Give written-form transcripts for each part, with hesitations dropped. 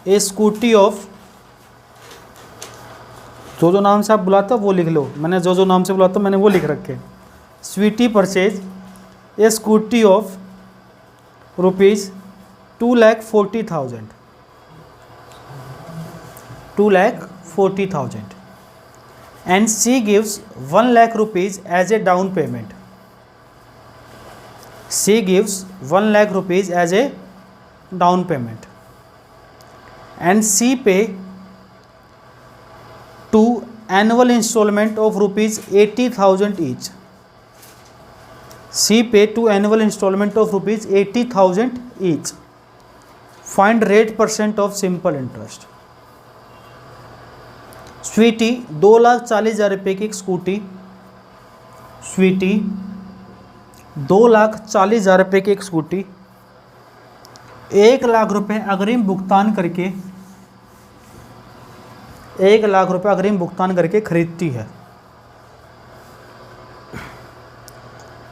A scooty of, जो नाम से आप बुलाते हो वो लिख लो, मैंने जो नाम से बुलाता हूँ मैंने वो लिख रखे। Sweety purchase a scooty of rupees 2,40,000, 2,40,000 and she gives 1 lakh rupees as a down payment. She gives 1 lakh rupees as a down payment and she pay 2 annual installment of rupees 80,000 each. She pay 2 annual installment of rupees 80,000 each. Find rate % of simple interest. Sweety 2,40,000 रुपये की एक scooty, Sweety 2,40,000 रुपये की एक scooty 1 lakh रुपये अग्रिम भुगतान करके, 1 लाख रुपये अग्रिम भुगतान करके खरीदती है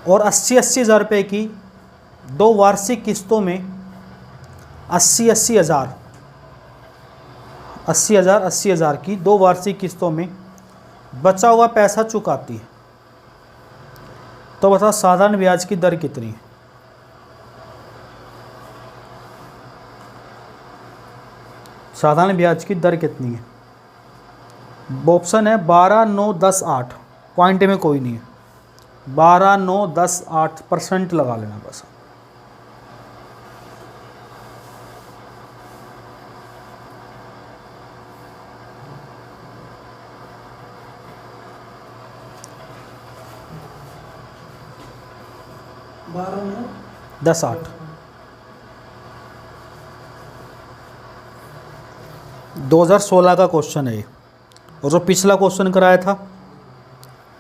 और 80,000 रुपये की 2 वार्षिक किस्तों में 80,000 की 2 वार्षिक किस्तों में बचा हुआ पैसा चुकाती है। तो बताओ साधारण ब्याज की दर कितनी है? साधारण ब्याज की दर कितनी है? ऑप्शन है 12, 9, 10, 8, पॉइंट में कोई नहीं है, 12, 9, 10, 8% लगा लेना बस। दस 8 2016 का क्वेश्चन है ये, और जो पिछला क्वेश्चन कराया था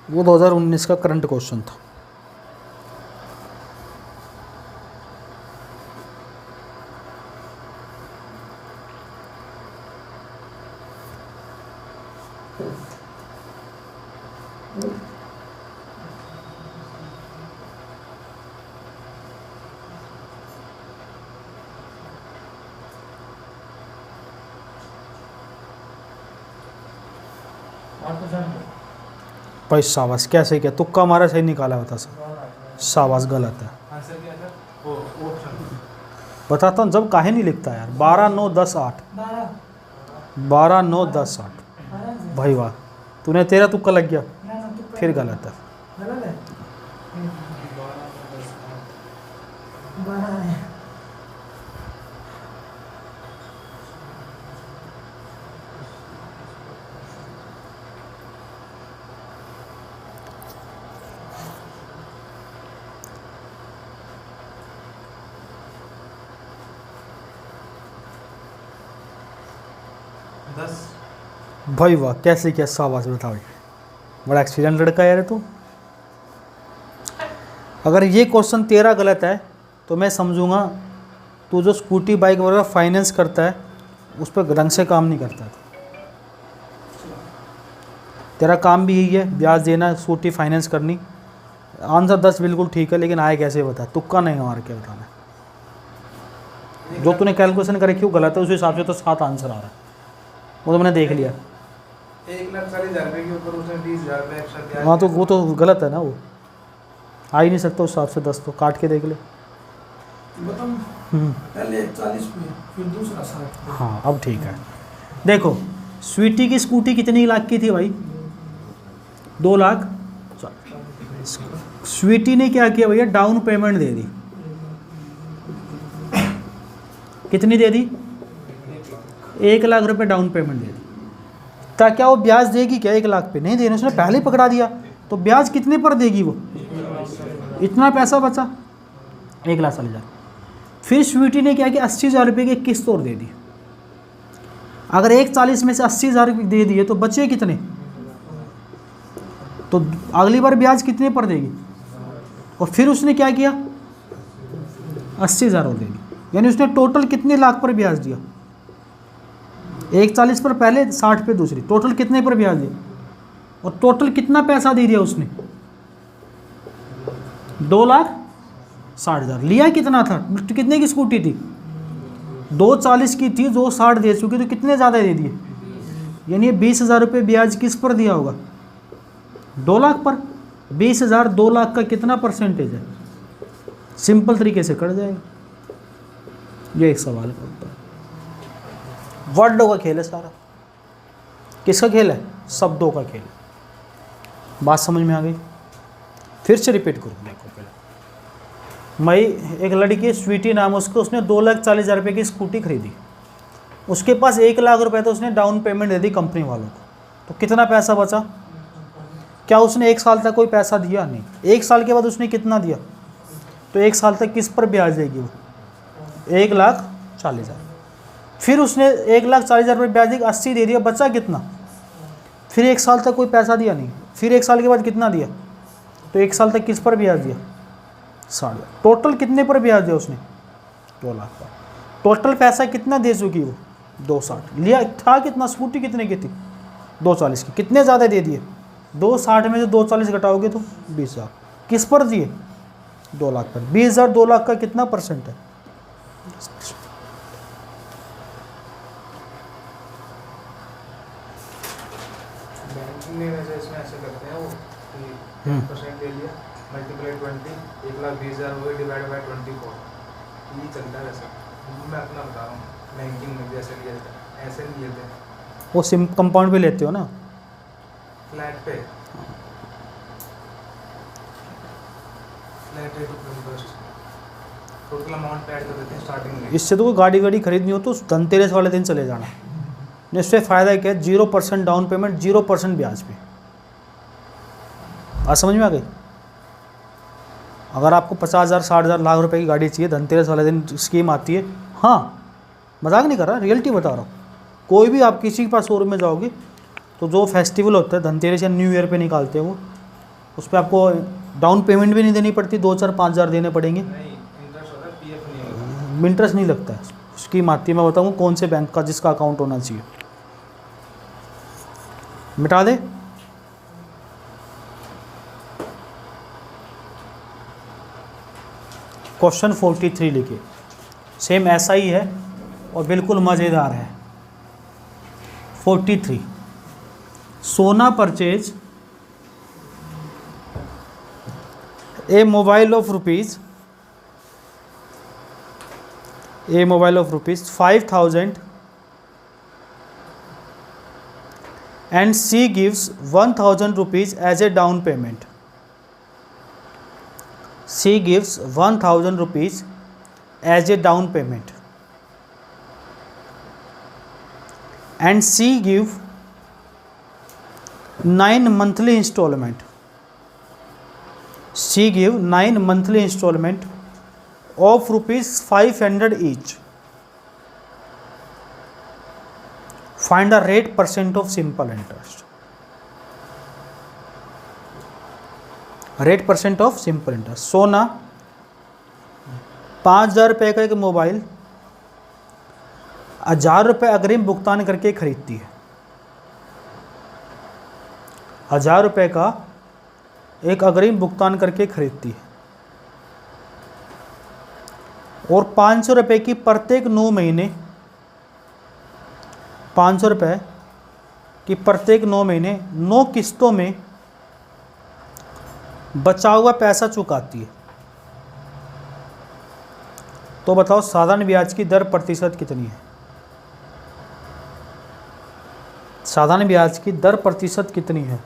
वो 2019 का करंट क्वेश्चन था। भाई शाबाश, कैसे क्या तुक्का हमारा सही निकाला होता सर, शाबाश गलत है। बताता हूँ जब काहे नहीं लिखता यार, 12, 9, 10, 8, 12, 9, 10, 8 भाई वाह, तूने तेरा तुक्का लग गया, फिर गलत है। भाई वाह, कैसे क्या, शाबाश, बताओ, बड़ा एक्सपीरियंस लड़का यार तू। अगर ये क्वेश्चन तेरा गलत है तो मैं समझूंगा तू जो स्कूटी बाइक वगैरह फाइनेंस करता है उस पर ढंग से काम नहीं करता है। तेरा काम भी यही है, ब्याज देना, स्कूटी फाइनेंस करनी। आंसर 10 बिल्कुल ठीक है, लेकिन आए कैसे बता, तुक्का नहीं मार के बताना। जो तूने कैलकुलेशन करे क्यों गलत है, उस हिसाब से तो 7 आंसर आ रहा है, वो तो मैंने देख लिया। 1,40,000 रुपये के ऊपर उसने 20,000 रुपये एक्स्ट्रा दिया। हाँ तो वो तो गलत है ना, वो आ ही नहीं सकता उस हिसाब से 10, तो काट के देख ले। पहले 40 पे फिर दूसरा 60। हाँ अब ठीक है। देखो स्वीटी की स्कूटी कितनी लाख की थी भाई, 2 लाख। स्वीटी ने क्या किया भैया, डाउन पेमेंट दे दी। कितनी दे दी? 1 लाख रुपए डाउन पेमेंट दे दी। तो क्या वो ब्याज देगी क्या 1 लाख पे? नहीं देने, उसने पहले ही पकड़ा दिया, तो ब्याज कितने पर देगी वो? इतना पैसा बचा 1,40,000। फिर स्वीटी ने क्या किया, 80,000 रुपये की किस्त और दे दी। अगर 1,40,000 में से 80,000 दे दिए तो बचे कितने? तो अगली बार ब्याज कितने पर देगी? और फिर उसने क्या किया, 80,000 और दे दी, यानी उसने टोटल कितने लाख पर ब्याज दिया? 1,40,000 पर पहले, 60 पे दूसरी, टोटल कितने पर ब्याज दिया? और टोटल कितना पैसा दे दिया उसने? 2,60,000। लिया कितना था, कितने की स्कूटी थी? 240 की थी, 260 दे चुकी, तो कितने ज़्यादा दे दिए? यानी 20,000 रुपये ब्याज किस पर दिया होगा? 2 लाख पर। 20,000 2 लाख का कितना परसेंटेज है? सिंपल तरीके से कट जाएगा। ये एक सवाल का उत्तर। वर्डों का खेल है सारा। किसका खेल है? शब्दों का खेल। बात समझ में आ गई? फिर से रिपीट करूँ, देखो पहले। मैं एक लड़की स्वीटी नाम उसको, उसने 2,40,000 रुपये की स्कूटी खरीदी। उसके पास 1 लाख रुपए तो उसने डाउन पेमेंट दे दी कंपनी वालों को। तो कितना पैसा बचा? क्या उसने 1 साल तक कोई पैसा दिया? नहीं। 1 साल के बाद उसने कितना दिया? तो 1 साल तक किस पर ब्याज देगी वो? 1,40,000। फिर उसने 1,40,000 रुपये ब्याज देगी, 80 दे दिया, बचा कितना? फिर 1 साल तक कोई पैसा दिया नहीं। फिर 1 साल के बाद कितना दिया? तो 1 साल तक किस पर ब्याज दिया? 60,000। टोटल कितने पर ब्याज दिया उसने? 2 लाख पर। टोटल पैसा कितना दे चुकी वो? 260। लिया था कितना? स्कूटी कितने की थी? 240 की। कितने ज़्यादा दे दिए? 260 में से 240 घटाओगे तो 20,000। किस पर दिए? 2 लाख पर। 20,000 2 लाख का कितना परसेंट है? 10%। बैंकिंग में वैसे इसमें ऐसे करते हैं वो कि 10% ले लिया, मल्टीप्लाई 20, 1,20,000 हो गए, डिवाइड बाय 24। ये चलता है वैसे। मैं अपना बता रहा हूँ, बैंकिंग में भी ऐसे लिया जाता है, ऐसे नहीं लेते हैं। वो सिम कंपाउंड पे लेते हो ना? फ्लैट पे, flat rate of interest, total amount पे ऐड कर देते हैं स्टार्टिंग में। इससे तो कोई गाड़ी वाड़ी खरीदनी हो तो धनतेरस वाले दिन चले जाना। इससे फ़ायदा क्या है? 0% डाउन पेमेंट, 0% ब्याज पे। बात समझ में आ गई? अगर आपको 50,000 60,000 लाख रुपए की गाड़ी चाहिए, धनतेरस वाले दिन स्कीम आती है। हाँ, मजाक नहीं कर रहा, रियलिटी बता रहा हूँ। कोई भी आप किसी के पास शोरूम में जाओगे तो जो फेस्टिवल होता है धनतेरस या न्यू ईयर पे निकालते हैं वो, उस पर आपको डाउन पेमेंट भी नहीं देनी पड़ती, 2,000 5,000 देने पड़ेंगे। नहीं, इंटरेस्ट होता है, पीएफ नहीं होता। इंटरेस्ट नहीं लगता है। स्कीम आती है, मैं बताऊँ कौन से बैंक का जिसका अकाउंट होना चाहिए। मिटा दे। क्वेश्चन 43 लिखिए। सेम ऐसा ही है और बिल्कुल मज़ेदार है। 43, सोना purchase a mobile of rupees 5,000 and she gives 1,000 rupees as a down payment. She gives 1,000 rupees as a down payment and she give 9 monthly installment. She give 9 monthly installment of rupees 500 each. Find the rate percent of simple interest. Rate percent of simple interest. सोना 5,000 रुपये का एक mobile 1,000 रुपये अग्रिम भुगतान करके खरीदती है। 1,000 रुपये का एक अग्रिम भुगतान करके खरीदती है और 500 रुपये की प्रत्येक 9 महीने 500 रुपये की प्रत्येक 9 महीने 9 किस्तों में बचा हुआ पैसा चुकाती है। तो बताओ साधारण ब्याज की दर प्रतिशत कितनी है? साधारण ब्याज की दर प्रतिशत कितनी है?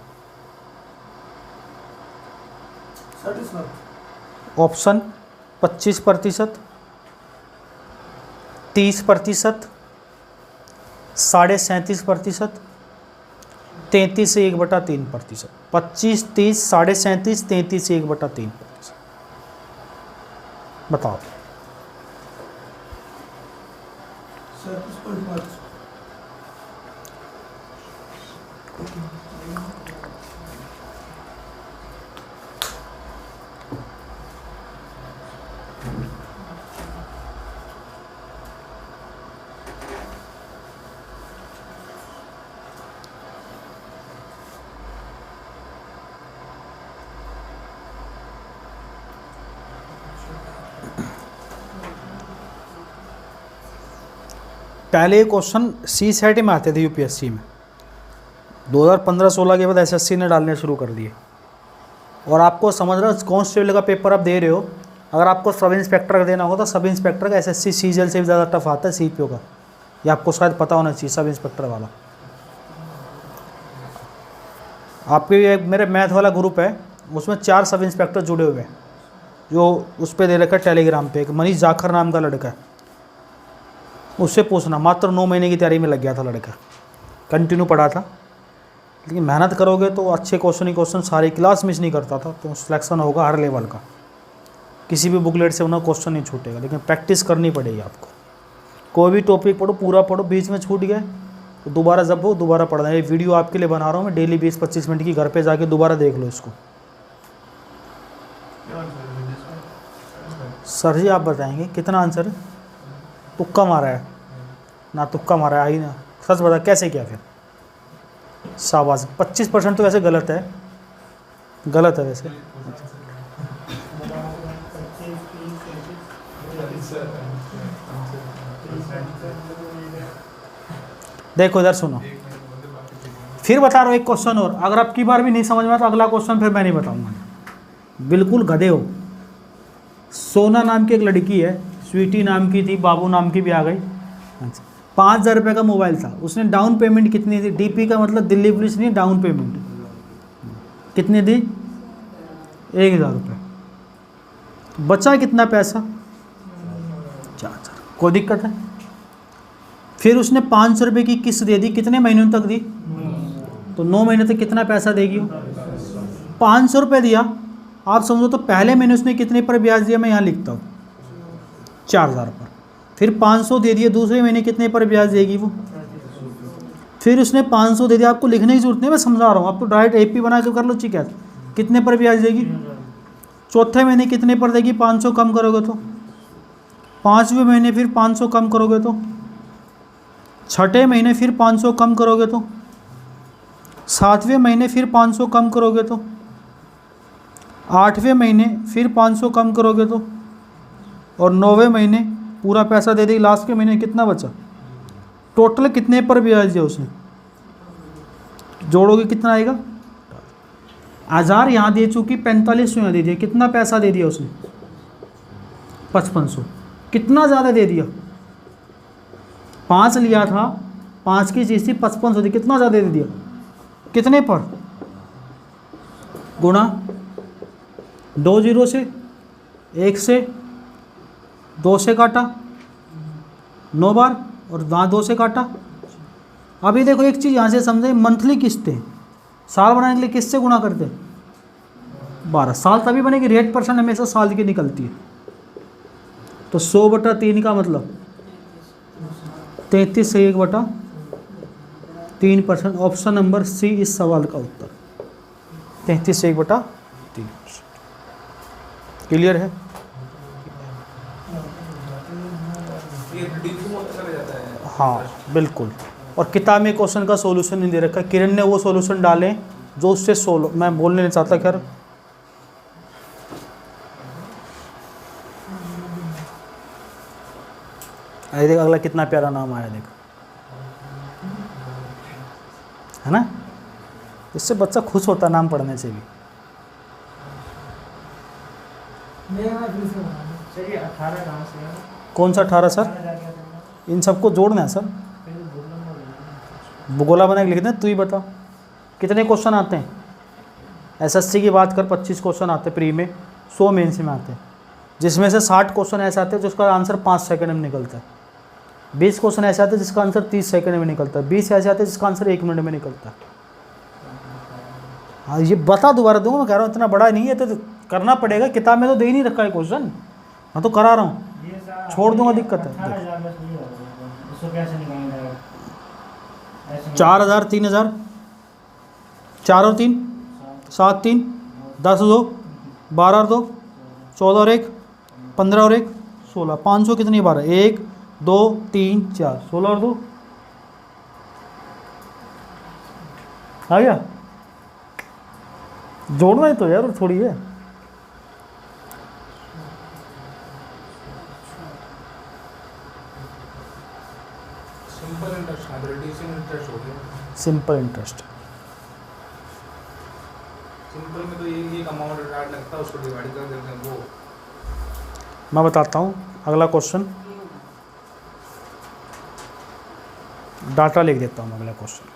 ऑप्शन 25%, 30%, 37.5%, 33 से 1/3%। 25, 30, 37.5, 33 से 1/3%। बताओ। 37.5। पहले क्वेश्चन सी सेट में आते थे यूपीएससी में, 2015-16 के बाद एसएससी ने डालने शुरू कर दिए। और आपको समझ रहे हो कांस्टेबल का पेपर आप दे रहे हो, अगर आपको सब इंस्पेक्टर का देना हो तो सब इंस्पेक्टर का एसएससी सीजीएल से भी ज़्यादा टफ आता है सीपीओ का, ये आपको शायद पता होना चाहिए। सब इंस्पेक्टर वाला आपके एक मेरे मैथ वाला ग्रुप है, उसमें 4 सब इंस्पेक्टर जुड़े हुए हैं, जो उस पर दे रखा है टेलीग्राम पे। एक मनीष जाखर नाम का लड़का है, उससे पूछना, मात्र 9 महीने की तैयारी में लग गया था लड़का, कंटिन्यू पढ़ा था। लेकिन मेहनत करोगे तो अच्छे क्वेश्चन ही क्वेश्चन, सारी क्लास मिस नहीं करता था, तो सिलेक्शन होगा हर लेवल का, किसी भी बुकलेट से उन्हें क्वेश्चन नहीं छूटेगा। लेकिन प्रैक्टिस करनी पड़ेगी आपको, कोई भी टॉपिक पढ़ो पूरा पढ़ो, बीच में छूट गए तो दोबारा जब हो दोबारा पढ़ना। ये वीडियो आपके लिए बना रहा हूँ मैं, डेली 20-25 मिनट की, घर पे जाके दोबारा देख लो इसको। सर जी आप बताएंगे कितना आंसर है? तुक्का मारा है ना? तुक्का मारा है, आई ना, सच बता कैसे किया फिर? शाबाश। 25% तो वैसे गलत है, गलत है वैसे। देखो इधर सुनो, फिर बता रहा हूँ एक क्वेश्चन और, अगर अब की बार भी नहीं समझ में तो अगला क्वेश्चन फिर मैं नहीं बताऊंगा। बिल्कुल गधे हो। सोना नाम की एक लड़की है, स्वीटी नाम की थी, बाबू नाम की भी आ गई। 5,000 रुपये का मोबाइल था, उसने डाउन पेमेंट कितनी दी? डीपी का मतलब दिल्ली पुलिस नहीं, डाउन पेमेंट कितनी दी? 1,000 रुपये। बचा कितना पैसा? 4,000। कोई दिक्कत है? फिर उसने 500 रुपये की किस्त दे दी, कितने महीनों तक दी? तो 9 महीने तक कितना पैसा देगी वो? 500 रुपये दिया, आप समझो तो पहले महीने उसने कितने पर ब्याज दिया? मैं यहाँ लिखता हूँ 4,000 पर। फिर 500 दे दिए, दूसरे महीने कितने पर ब्याज देगी वो? फिर उसने 500 दे दिया, आपको लिखने की जरूरत नहीं, मैं समझा रहा हूँ, आप तो डायरेक्ट एपी बना के कर लो। ठीक है, कितने पर ब्याज देगी? चौथे महीने कितने पर देगी? 500 कम करोगे तो। 5वें महीने फिर 500 कम करोगे तो। 6ठे महीने फिर 500 कम करोगे तो। 7वें महीने फिर 500 कम करोगे तो। 8वें महीने फिर 500 कम करोगे तो। और 9वें महीने पूरा पैसा दे देगी। लास्ट के महीने कितना बचा? टोटल कितने पर ब्याज दिया उसने? जोड़ोगे कितना आएगा? 1000 यहाँ दे चुकी, 4500 यहाँ दे दिया, कितना पैसा दे दिया उसने? 5500। कितना ज़्यादा दे दिया? 5 लिया था, 5 की चीज़ थी, 5500 दी, कितना ज़्यादा दे दिया? कितने पर? गुणा 2 0 से, 1 से, 2 से काटा 9 बार, और वहाँ 2 से काटा। अभी देखो एक चीज़ यहाँ से समझे, मंथली किस्तें साल बनाने के लिए किससे गुणा करते? 12। साल तभी बनेगी, रेट परसेंट हमेशा साल की निकलती है। तो 100/3 का मतलब 33 से 1/3%। ऑप्शन नंबर सी इस सवाल का उत्तर, 33 से 1/3%। क्लियर है? हाँ बिल्कुल। और किताब में क्वेश्चन का सॉल्यूशन नहीं दे रखा, किरण ने वो सॉल्यूशन डाले जो उससे सोलो, मैं बोलने नहीं चाहता। खैर अरे देख अगला कितना प्यारा नाम आया, देख, है ना? इससे बच्चा खुश होता नाम पढ़ने से भी। कौन सा 18 सर? इन सबको जोड़ना है सर, भूगोला बना के लिख दें। तू ही बता कितने क्वेश्चन आते हैं? एसएससी की बात कर, 25 क्वेश्चन आते हैं प्री में, 100 मेंस में आते हैं, जिसमें से 60 क्वेश्चन ऐसे आते हैं जिसका आंसर 5 सेकंड में निकलता है। 20 क्वेश्चन ऐसे आते हैं जिसका आंसर 30 सेकंड में निकलता है। 20 ऐसे आते हैं जिसका आंसर 1 मिनट में निकलता है। हाँ ये बता दोबारा दूंगा, मैं कह रहा हूँ इतना बड़ा नहीं है तो करना पड़ेगा। किताब में तो दे ही नहीं रखा है क्वेश्चन, मैं तो करा रहा हूँ, छोड़ दूंगा, दिक्कत है। 4,000, 3,000, 4 और 3 7, 3 10 और 2 12 और 2 14 और 1 15 और 1 16। 500 कितनी बार है? 1 2 3 4 16 और 2 आ गया। जोड़ना है तो यार, थोड़ी है। इंटरेस्ट है, रिड्यूसिंग इंटरेस्ट हो गया। Simple interest. सिंपल में तो एक अमाउंट ऐड लगता है, उसको डिवाइड कर देते हैं वो। मैं बताता हूँ अगला क्वेश्चन, डाटा लिख देता हूँ अगला क्वेश्चन।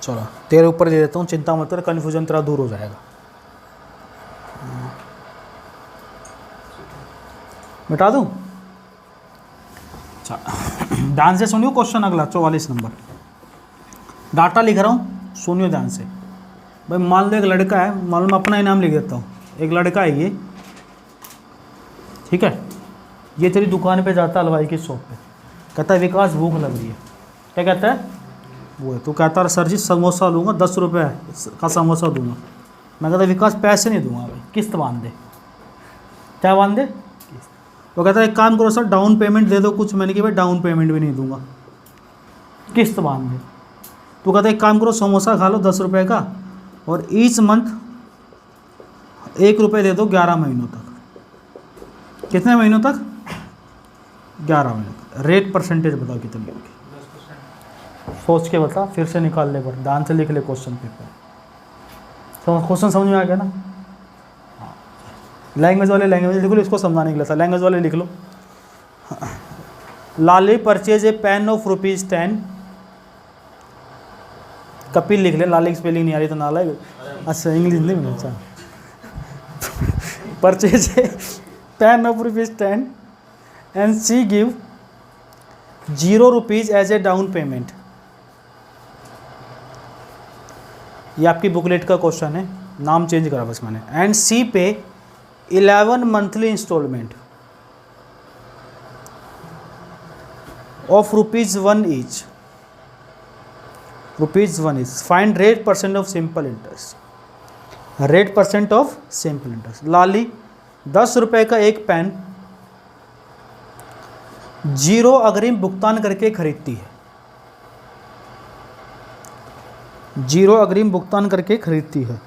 चलो तेरे ऊपर दे देता हूँ, चिंता मत कर, कन्फ्यूजन तेरा दूर हो जाएगा। मिटा दूँ? अच्छा ध्यान से सुनियो क्वेश्चन अगला 44 नंबर। डाटा लिख रहा हूँ, सुनियो ध्यान से। भाई मान लो एक लड़का है, मान लो मैं अपना ही नाम लिख देता हूँ, एक लड़का है ये, ठीक है। ये तेरी दुकान पे जाता है हलवाई की शॉप पे, कहता है विकास भूख लग रही है। क्या कहता है वो है, तू कहता है सर जी समोसा लूँगा 10 रुपये का समोसा दूंगा। मैं कहता विकास पैसे नहीं दूंगा भाई, किस्त बांध दे। क्या बांध दे? तो कहता है एक काम करो सर डाउन पेमेंट दे दो कुछ। मैंने कहा भाई डाउन पेमेंट भी नहीं दूंगा, किस्त बांध दे। तो कहता है एक काम करो समोसा खा लो 10 रुपये का, और ईच मंथ 1 रुपये दे दो 11 महीनों तक। कितने महीनों तक? 11 महीनों तक। रेट परसेंटेज बताओ कितनी होगी? 10%। सोच के बता, फिर से निकाल ले, पर ध्यान से लिख ले क्वेश्चन पेपर। तो क्वेश्चन समझ में आ गया ना? लैंग्वेज वाले लैंग्वेज लिख लो, इसको समझाने के लिए था, लैंग्वेज वाले लिख लो। Lali purchase a pen of ₹10। Kapil लिख ले, लाली की स्पेलिंग नहीं आ रही तो नाला। अच्छा इंग्लिश नहीं, अच्छा। Purchase a pen of ₹10 and C give ₹0 as a down payment. ये आपकी बुकलेट का क्वेश्चन है, नाम चेंज करा बस मैंने। And she pay 11 monthly instalment of ₹1 each. ₹1 each. Find rate percent of simple interest. Rate percent of simple interest. Lali 10 रुपये का एक पेन 0 अग्रिम भुगतान करके खरीदती है। 0 अग्रिम भुगतान करके खरीदती है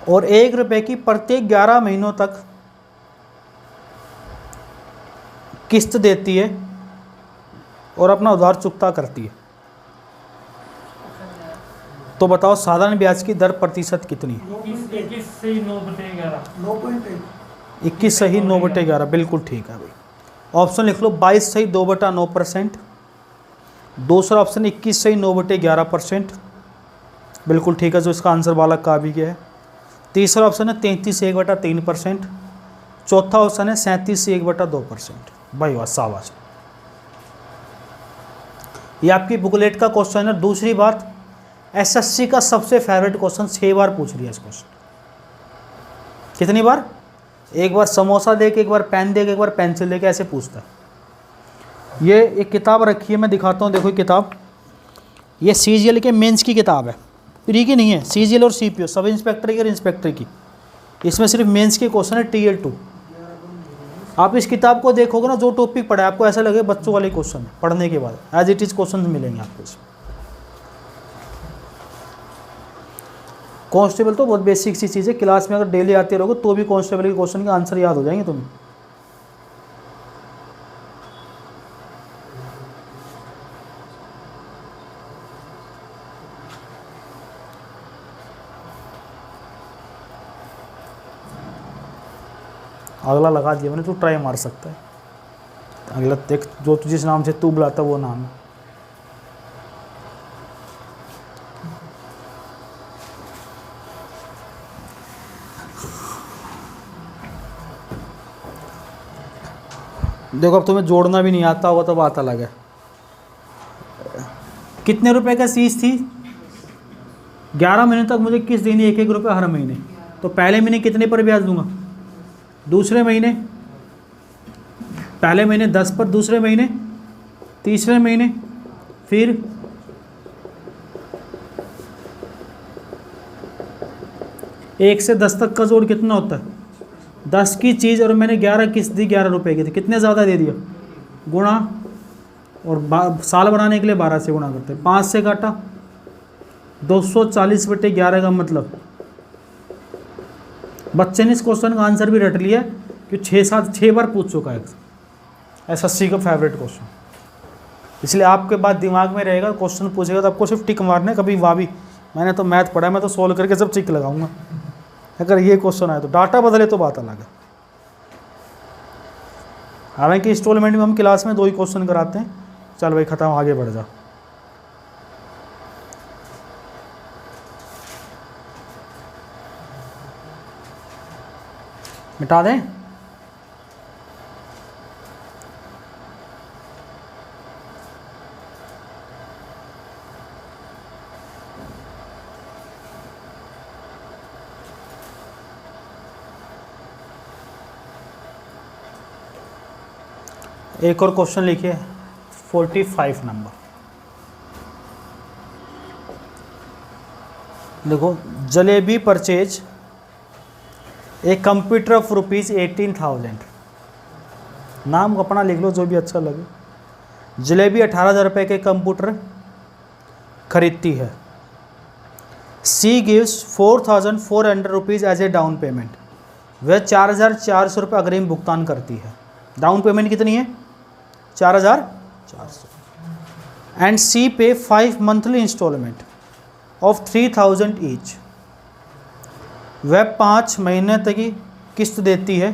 और ₹1 की प्रत्येक 11 महीनों तक किस्त देती है और अपना उधार चुकता करती है। तो बताओ साधारण ब्याज की दर प्रतिशत कितनी है? 21 से 9/11 21 सही 9/11, बिल्कुल ठीक है भाई। ऑप्शन लिख लो 22 सही 2/9%। दूसरा ऑप्शन 21 सही 9/11%, बिल्कुल ठीक है, जो इसका आंसर बालक का भी गया है। तीसरा ऑप्शन है 33 से 1/3%। चौथा ऑप्शन है 37 से 1/2%। भाई वाह शाबाश। ये आपकी बुकलेट का क्वेश्चन है। दूसरी बात, एसएससी का सबसे फेवरेट क्वेश्चन 6 बार पूछ लिया इस क्वेश्चन। कितनी बार? एक बार समोसा दे के, एक बार पेन दे के, एक बार पेंसिल दे के, ऐसे पूछता है। ये एक किताब रखी है, मैं दिखाता हूँ, देखो ये किताब, ये सीजीएल के मेंस की किताब है, प्री की नहीं है। सीजीएल और सीपीओ सब इंस्पेक्टर की और इंस्पेक्टर की, इसमें सिर्फ मेंस के क्वेश्चन है TL2। आप इस किताब को देखोगे ना, जो टॉपिक पढ़ा है आपको ऐसा लगे बच्चों वाले क्वेश्चन है, पढ़ने के बाद एज इट इज क्वेश्चन मिलेंगे आपको इसमें। कांस्टेबल तो बहुत बेसिक सी चीज़ है, क्लास में अगर डेली आते रहोगे तो भी कांस्टेबल के क्वेश्चन के आंसर याद हो जाएंगे तुम्हें। अगला लगा दिया मैंने, तू ट्राई मार सकता है। अगला देख, जो तू जिस नाम से तू बुलाता वो नाम है। देखो अब तुम्हें जोड़ना भी नहीं आता होगा तो बात अलग है। कितने रुपए का फीस थी? 11 महीने तक मुझे किस्त देनी, 1-1 रुपये हर महीने। तो पहले महीने कितने पर ब्याज दूंगा? दूसरे महीने, पहले महीने 10 पर, दूसरे महीने, तीसरे महीने, फिर एक से 10 तक का जोड़ कितना होता है? 10 की चीज़ और मैंने 11 किस्त दी 11 रुपए की थी, कितने ज़्यादा दे दिया? गुणा, और साल बनाने के लिए 12 से गुणा करते हैं। 5 से काटा, 240/11 का मतलब बच्चे ने इस क्वेश्चन का आंसर भी रट लिया कि 6 बार पूछ चुका है। एसएससी का फेवरेट क्वेश्चन, इसलिए आपके बाद दिमाग में रहेगा, क्वेश्चन पूछेगा तो आपको सिर्फ टिक मारने, कभी वावी मैंने तो मैथ पढ़ा है, मैं तो सोल्व करके सब टिक लगाऊंगा। अगर ये क्वेश्चन आए तो डाटा बदले तो बात अलग है। हालांकि इंस्टॉलमेंट में हम क्लास में 2 ही क्वेश्चन कराते हैं। चल भाई खत्म, आगे बढ़ जा। मिटा दें? एक और क्वेश्चन लिखिए 45 नंबर। देखो, jalebi purchase a computer of ₹18,000। नाम अपना लिख लो जो भी अच्छा लगे। जलेबी 18,000 रुपये के कंप्यूटर खरीदती है। She gives ₹4,400 as a down payment. वह 4,400 रुपये अग्रिम भुगतान करती है। डाउन पेमेंट कितनी है? 4,400। एंड सी पे 5 मंथली इंस्टॉलमेंट ऑफ 3,000 ईच। वह 5 महीने तक की किस्त देती है,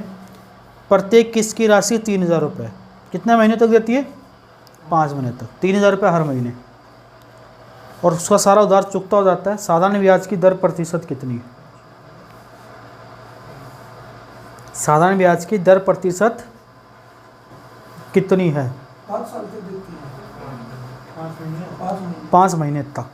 प्रत्येक किस्त की राशि 3,000 रुपये। कितने महीने तक देती है? 5 महीने तक, 3,000 रुपये हर महीने, और उसका सारा उधार चुकता हो जाता है। साधारण ब्याज की दर प्रतिशत कितनी है? साधारण ब्याज की दर प्रतिशत कितनी है? 5 साल तक देती है। 5 महीने तक।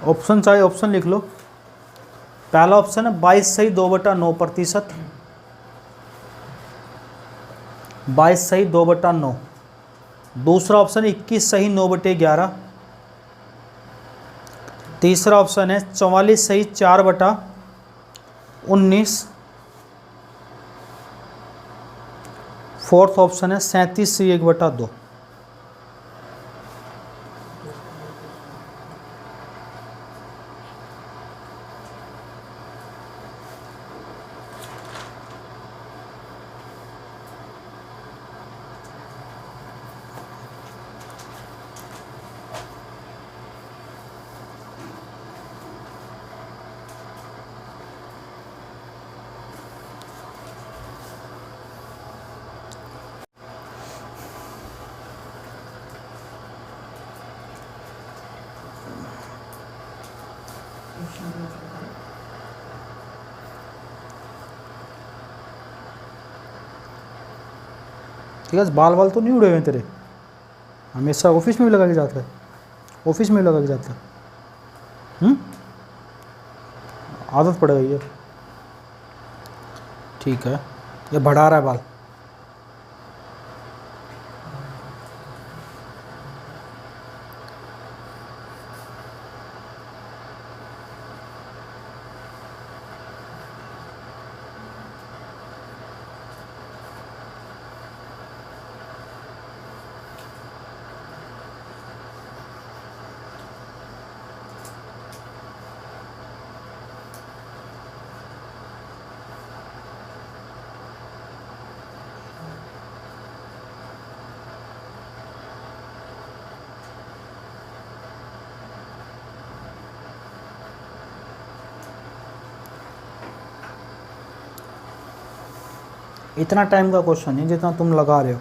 ऑप्शन चाहे ऑप्शन लिख लो। पहला ऑप्शन है 22 सही 2/9%। 22 सही 2/9। दूसरा ऑप्शन 21 सही 9/11। तीसरा ऑप्शन है 44 सही 4/19। फोर्थ ऑप्शन है 37 सही 1/2। ठीक है, बाल बाल तो नहीं उड़े हुए हैं तेरे? हमेशा ऑफिस में भी लगा के जाता है? ऑफिस में भी लगा के जाता है? आदत पड़ गई है। ठीक है, ये बढ़ा रहा है बाल। इतना टाइम का क्वेश्चन है जितना तुम लगा रहे हो।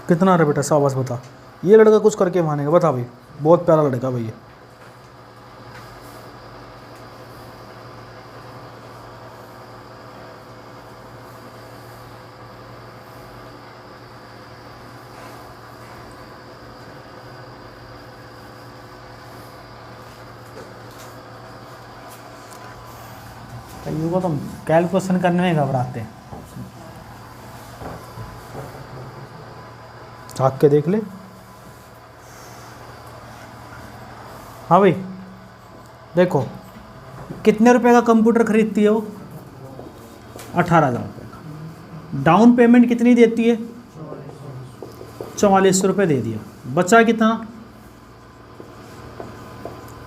कितना रे बेटा, शाबाश बता। ये लड़का कुछ करके मानेगा, बता भाई। बहुत प्यारा लड़का भाई ये। कईयों को तो कैलकुलेशन करने में घबराते हैं। झाँक के देख ले। हाँ भाई देखो, कितने रुपए का कंप्यूटर खरीदती है वो? 18,000 रुपये का। डाउन पेमेंट कितनी देती है? 4400 रुपये दे दिया। बचा कितना?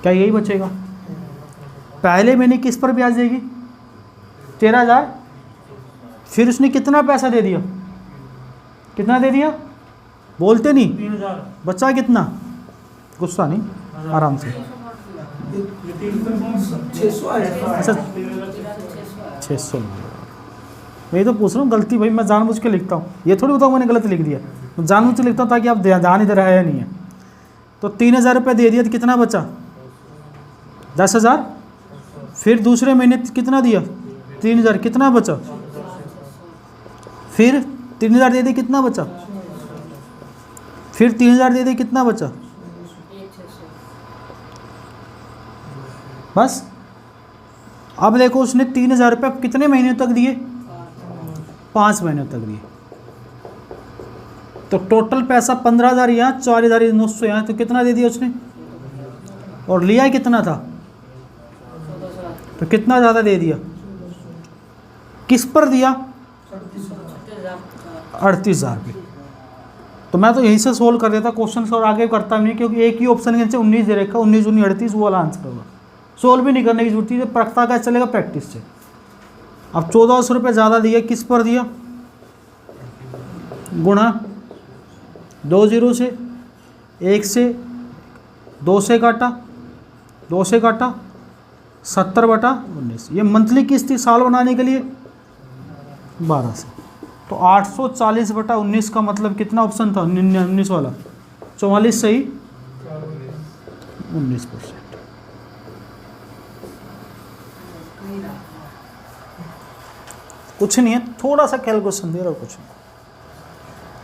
क्या यही बचेगा? पहले महीने किस पर ब्याज देगी? 13,000। फिर उसने कितना पैसा दे दिया? कितना दे दिया? बोलते नहीं। 3,000। बचा कितना? गुस्सा नहीं, आराम से। अच्छा 600। मैं तो पूछ रहा हूँ, गलती भाई मैं जानबूझ के लिखता हूँ, ये थोड़ी बताऊँ मैंने गलत लिख दिया, मैं जानबूझ के लिखता हूँ ताकि आप ध्यान इधर है या नहीं है। तो 3,000 रुपये दे दिया तो कितना बचा? 10,000। फिर दूसरे महीने कितना दिया? 3,000। कितना बचा? फिर 3,000 दे दे, कितना बचा? फिर 3,000 दे दे, कितना बचा? बस। अब देखो उसने 3,000 रुपये कितने महीने तक दिए? 5 महीने तक दिए। तो टोटल पैसा 15,000 यहाँ, 4,900 यहाँ, तो कितना दे दिया उसने? और लिया कितना था? तो कितना ज़्यादा दे दिया? किस पर दिया? 38,000 रुपये। तो मैं तो यहीं से सोल्व कर देता क्वेश्चन और आगे करता नहीं, क्योंकि एक ही ऑप्शन के नीचे 19 दे रखा, 19 19 38 वो वाला आंसर होगा। सोल्व भी नहीं करने की जरूरत है, पता क्या चलेगा प्रैक्टिस से। अब 1,400 रुपये ज़्यादा दिया, किस पर दिया? गुणा 2 0 से, 1 से, 2 से काटा, 2 से काटा, 70/19। ये मंथली किस्त थी साल बनाने के लिए 12 से। तो 840/19 का मतलब कितना ऑप्शन था? 19 वाला। 44 सही, 19%। कुछ नहीं है, थोड़ा सा कैलकुलेशन दे रहा हूँ, कुछ नहीं।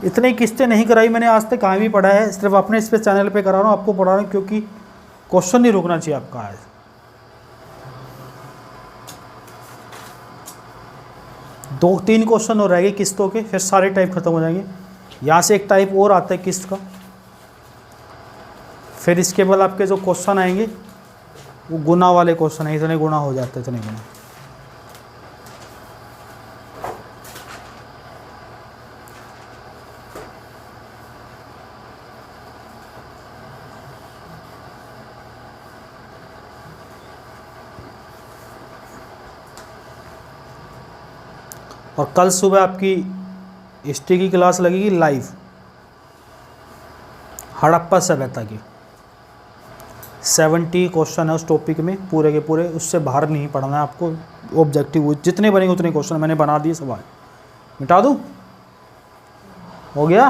इतनी किस्तें नहीं कराई मैंने आज तक, कहीं भी पढ़ा है, सिर्फ अपने इस पे चैनल पे करा रहा हूँ, आपको पढ़ा रहा हूँ, क्योंकि क्वेश्चन नहीं रुकना चाहिए आपका आज। 2-3 क्वेश्चन और रहेंगे किस्तों के, फिर सारे टाइप खत्म हो जाएंगे। यहाँ से एक टाइप और आता है किस्त का, फिर इसके बाद आपके जो क्वेश्चन आएंगे वो गुना वाले क्वेश्चन है, इतने गुना हो जाते हैं, इतने गुना। और कल सुबह आपकी हिस्ट्री की क्लास लगेगी लाइव, हड़प्पा सभ्यता की। 70 क्वेश्चन है उस टॉपिक में पूरे के पूरे, उससे बाहर नहीं पढ़ना है आपको। ऑब्जेक्टिव जितने बनेंगे उतने क्वेश्चन मैंने बना दिए, सवाल मिटा दूँ? हो गया?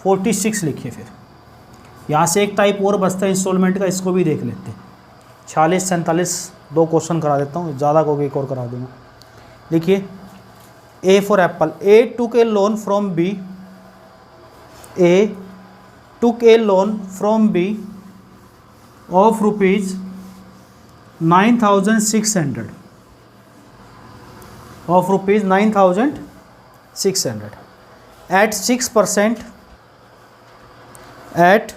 46 लिखिए। फिर यहाँ से एक टाइप और बचता है इंस्टॉलमेंट का, इसको भी देख लेते हैं। 46 47 2 क्वेश्चन करा देता हूँ, ज़्यादा को एक और करा दूँगा। देखिए, A for apple. A took a loan from B. A took a loan from B of rupees 9,600. Of rupees 9,600 at 6%. At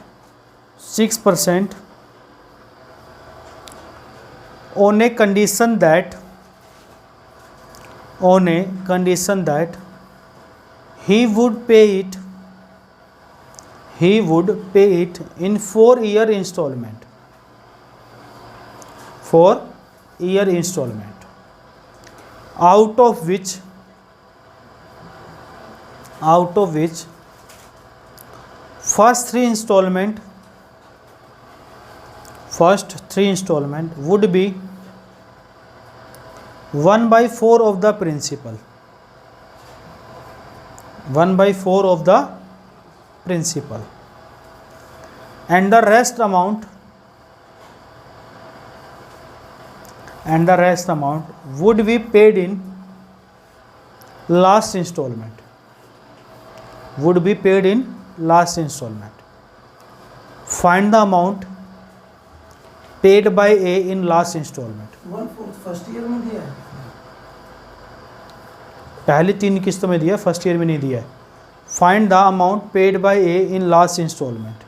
6% on a condition that he would pay it in 4-year installment. 4-year installment, out of which first three installment would be 1/4 of the principal. 1/4 of the principal, and the rest amount would be paid in last installment. Find the amount paid by A in last installment. 1/4 first year में दिया है, पहली 3 किस्तों में दिया, first year में नहीं दिया है। Find the amount paid by A in last instalment.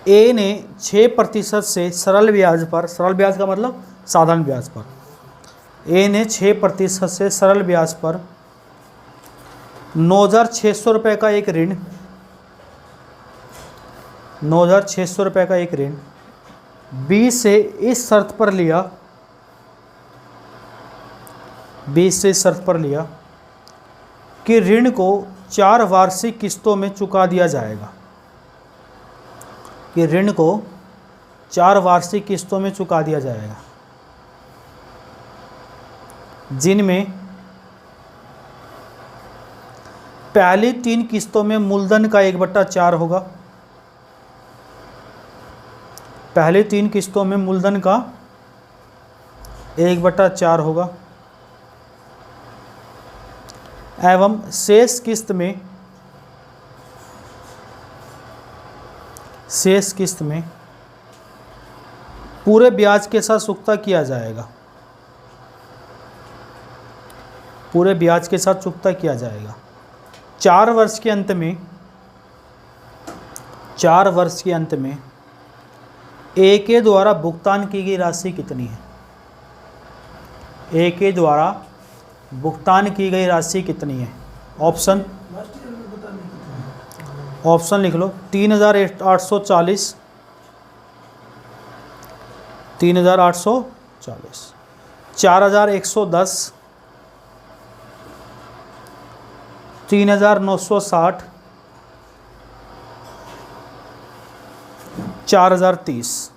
A ने 6% से सरल ब्याज पर, सरल ब्याज का मतलब साधारण ब्याज पर, ए ने 6% से सरल ब्याज पर 9,600 रुपये का एक ऋण, 9,600 रुपये का एक ऋण बी से इस शर्त पर लिया, बी से इस शर्त पर लिया कि ऋण को 4 वार्षिक किस्तों में चुका दिया जाएगा, कि ऋण को 4 वार्षिक किस्तों में चुका दिया जाएगा, जिनमें पहली 3 किस्तों में मूलधन का 1/4 होगा, पहली 3 किस्तों में मूलधन का 1/4 होगा एवं शेष किस्त में, शेष किस्त में पूरे ब्याज के साथ चुकता किया जाएगा, पूरे ब्याज के साथ चुकता किया जाएगा। 4 वर्ष के अंत में, 4 वर्ष के अंत में ए के द्वारा भुगतान की गई राशि कितनी है, ए के द्वारा भुगतान की गई राशि कितनी है। ऑप्शन, लास्ट ईयर में पता नहीं कितना है। ऑप्शन लिख लो 3,840, 3,840, 4,110, 3,960, 4,030।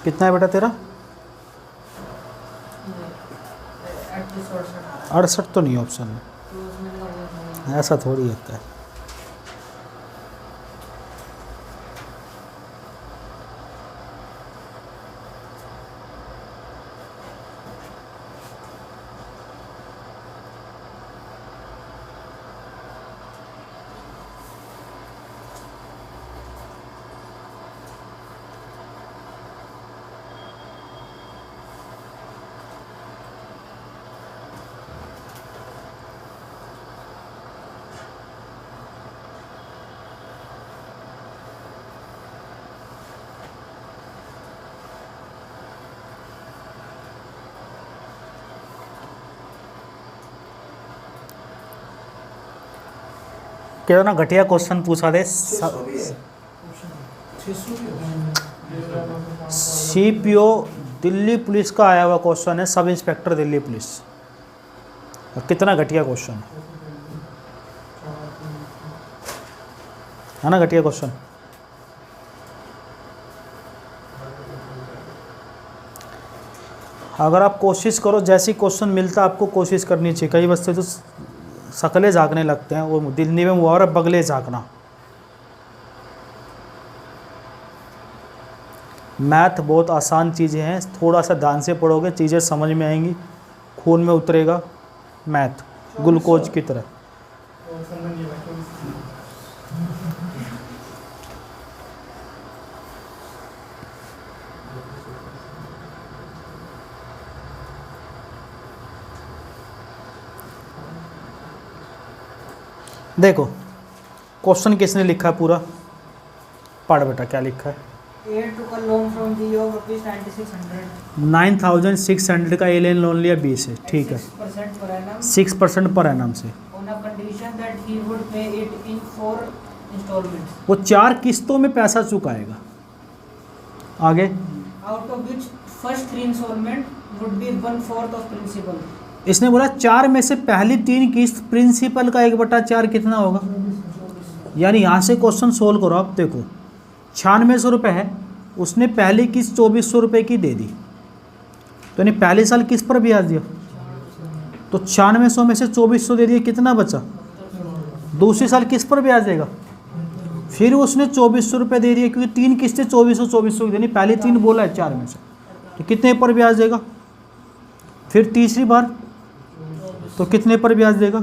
कितना है बेटा तेरा? 68 तो नहीं ऑप्शन में, ऐसा थोड़ी होता है। कितना घटिया क्वेश्चन पूछा दे। 600 भी है ऑप्शन, 600 भी है। सीपीओ दिल्ली पुलिस का आया हुआ क्वेश्चन है, सब इंस्पेक्टर दिल्ली पुलिस। और कितना घटिया क्वेश्चन है ना, घटिया क्वेश्चन। अगर आप कोशिश करो, जैसी क्वेश्चन मिलता है आपको कोशिश करनी चाहिए। कई बच्चे तो शकलें झाँकने लगते हैं, वो दिल्ली में मुहावरा बगले झाँकना। मैथ बहुत आसान चीज़ें हैं, थोड़ा सा ध्यान से पढ़ोगे चीज़ें समझ में आएंगी, खून में उतरेगा मैथ ग्लूकोज की तरह। देखो क्वेश्चन किसने लिखा है पूरा, पढ़ बेटा क्या लिखा है। A took a loan from the of rupees 9,600 9,600 का एलियन लोन लिया 20 है, ठीक है, 6% per annum 6% पर एनम से। on a condition that he would pay it in 4 installments, वो 4 किस्तों में पैसा चुकाएगा। आगे out of which first 3 installment would be 1/4 of principal. इसने बोला 4 में से पहली 3 किस्त प्रिंसिपल का 1/4 कितना होगा। यानी यहाँ से क्वेश्चन सोल्व करो। आप देखो 9600 रुपये है, उसने पहली किस्त 2400 रुपये की दे दी, तो यानी पहले साल किस पर ब्याज दिया, तो 9600 में से 2400 दे दिया, कितना बचा। दूसरे साल किस पर ब्याज देगा, फिर उसने 2400 रुपये दे दिए, क्योंकि 3 किस्तें 2400 की देनी, पहले 3 बोला है 4 में से, तो कितने पर ब्याज देगा। फिर तीसरी बार तो कितने पर ब्याज देगा।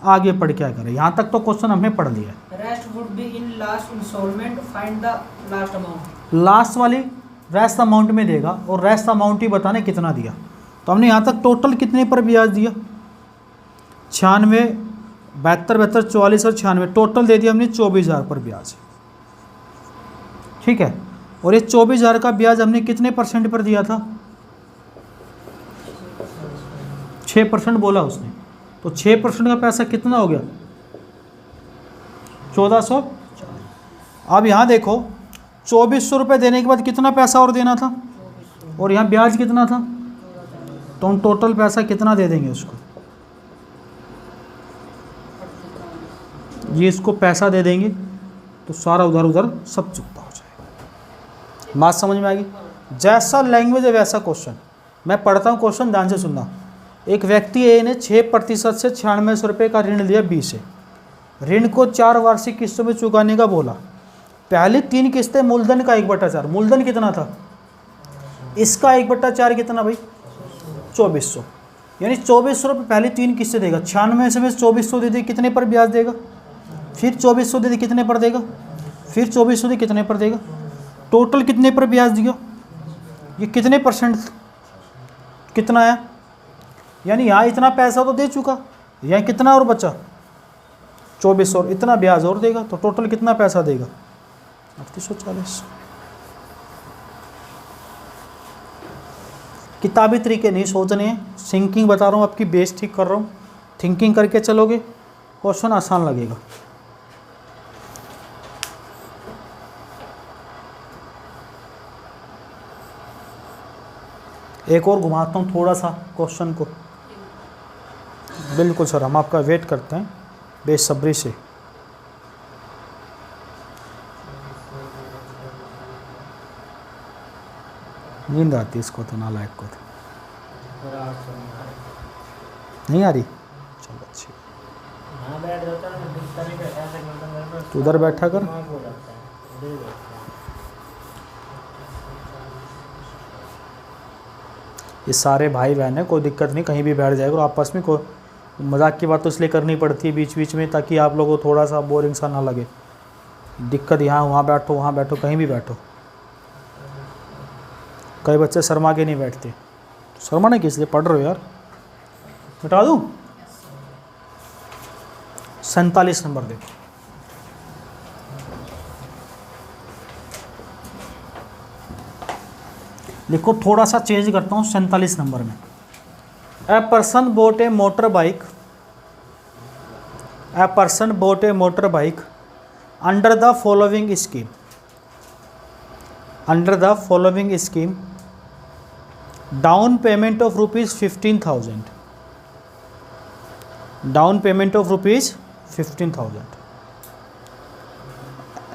आगे पढ़ क्या करें, यहाँ तक तो क्वेश्चन हमने पढ़ लिया है। Rest would be in last installment. Find the last amount. Last वाली रेस्ट अमाउंट में देगा, और रेस्ट अमाउंट ही बताने कितना दिया। तो हमने यहाँ तक टोटल कितने पर ब्याज दिया, 96 72, 72, 44 और 96, टोटल दे दिया हमने 24,000 पर ब्याज। ठीक है, और ये 24,000 का ब्याज हमने कितने % पर दिया था? 6% बोला उसने, तो 6% का पैसा कितना हो गया? 1400। अब यहाँ देखो 2400 रुपये देने के बाद कितना पैसा और देना था, और यहाँ ब्याज कितना था, तो हम टोटल पैसा कितना दे देंगे उसको? ये इसको पैसा दे देंगे तो सारा उधर उधर सब चुकता हो जाएगा। बात समझ में आ गई? जैसा लैंग्वेज है वैसा क्वेश्चन। मैं पढ़ता हूँ क्वेश्चन, ध्यान से सुनना। एक व्यक्ति ए ने 6% से 9600 रुपये का ऋण लिया बी से। ऋण को 4 वार्षिक किस्तों में चुकाने का बोला। पहली 3 किस्तें मूलधन का 1/4। मूलधन कितना था? इसका 1/4 कितना भाई? 2400। यानी 2400 रुपये पहली 3 किस्तें देगा। 96 में 2400 दे दे, कितने पर ब्याज देगा? फिर 2400 दे दे, कितने पर देगा? फिर 2400 दे, कितने पर देगा? टोटल कितने पर ब्याज दिया? ये कितने % कितना है? यानी यहाँ इतना पैसा तो दे चुका, यहाँ कितना और बचा? 2400, और इतना ब्याज और देगा, तो टोटल कितना पैसा देगा? 3840। किताबी तरीके नहीं सोचने हैं, थिंकिंग बता रहा हूँ, आपकी बेस ठीक कर रहा हूँ। थिंकिंग करके चलोगे क्वेश्चन आसान लगेगा। एक और घुमाता हूँ थोड़ा सा क्वेश्चन को। बिल्कुल सर, हम आपका वेट करते हैं बेसब्री से। नींद आती है इसको तो, नालायक को तो। नहीं आ रही? चलो अच्छी। तू उधर बैठा कर। ये सारे भाई बहन हैं, कोई दिक्कत नहीं, कहीं भी बैठ जाएगा। और आपस में कोई मजाक की बात तो इसलिए करनी पड़ती है बीच बीच में, ताकि आप लोगों को थोड़ा सा बोरिंग सा ना लगे। दिक्कत यहाँ वहाँ बैठो, वहाँ बैठो, कहीं भी बैठो। कई बच्चे शर्मा के नहीं बैठते। शर्मा किस लिए पढ़ रहे हो यार? मिटा दूँ? 47 नंबर देखो। लिखो, थोड़ा सा चेंज करता हूँ 47 नंबर में। A person boat A motor bike, a person boat A motor bike under the following scheme, under the following scheme, down payment of ₹15,000, down payment of ₹15,000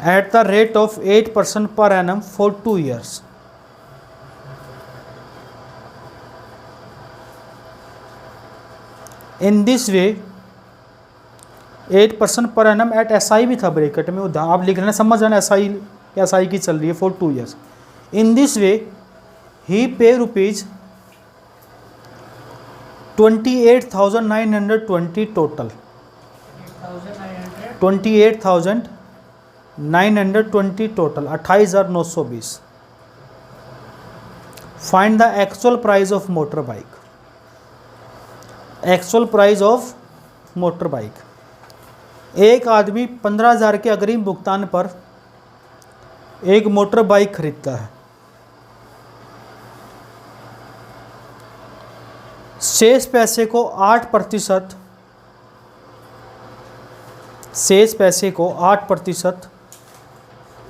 at the rate of 8% per annum for 2 years. In this way 8% per annum at SI भी था bracket में, आप लिख रहे हैं, समझ रहे हैं SI की चल रही है for 2 years. In this way he pay ₹28,920 total, 28,920 total, 28,920. Find the actual price of motor bike. Actual price of motor bike. एक आदमी 15,000 के अग्रिम भुगतान पर एक मोटर बाइक खरीदता है। शेष पैसे को 8%, शेष पैसे को 8%